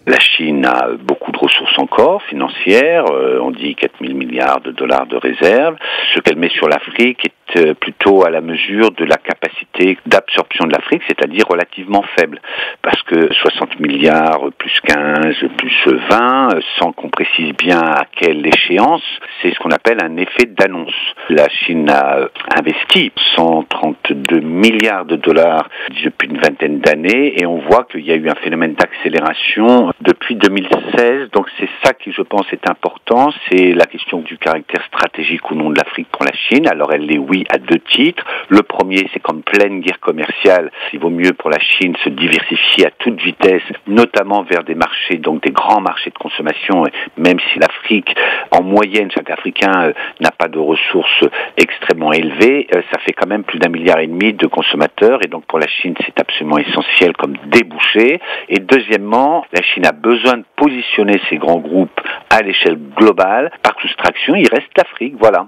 La Chine a beaucoup de ressources encore financières, on dit 4 000 milliards de dollars de réserves. Ce qu'elle met sur l'Afrique est plutôt à la mesure de la capacité d'absorption de l'Afrique, c'est-à-dire relativement faible. Parce que 60 milliards plus 15 plus 20, sans qu'on précise bien à quelle échéance, c'est ce qu'on appelle un effet d'annonce. La Chine a investi 132 milliards de dollars depuis une vingtaine d'années et on voit qu'il y a eu un phénomène d'accélération depuis 2016. Donc c'est ça qui, je pense, est important. C'est la question du caractère stratégique ou non de l'Afrique pour la Chine. Alors elle l'est, oui, à deux titres. Le premier, c'est qu'en pleine guerre commerciale, il vaut mieux pour la Chine se diversifier à toute vitesse, notamment vers des marchés, donc des grands marchés de consommation, même si l'Afrique, en moyenne, chaque Africain n'a pas de ressources extrêmement élevées, ça fait quand même plus d'1,5 milliard de consommateurs et donc pour la Chine, c'est absolument essentiel comme débouché. Et deuxièmement, la Chine a besoin de positionner ces grands groupes à l'échelle globale. Par soustraction, il reste l'Afrique, voilà.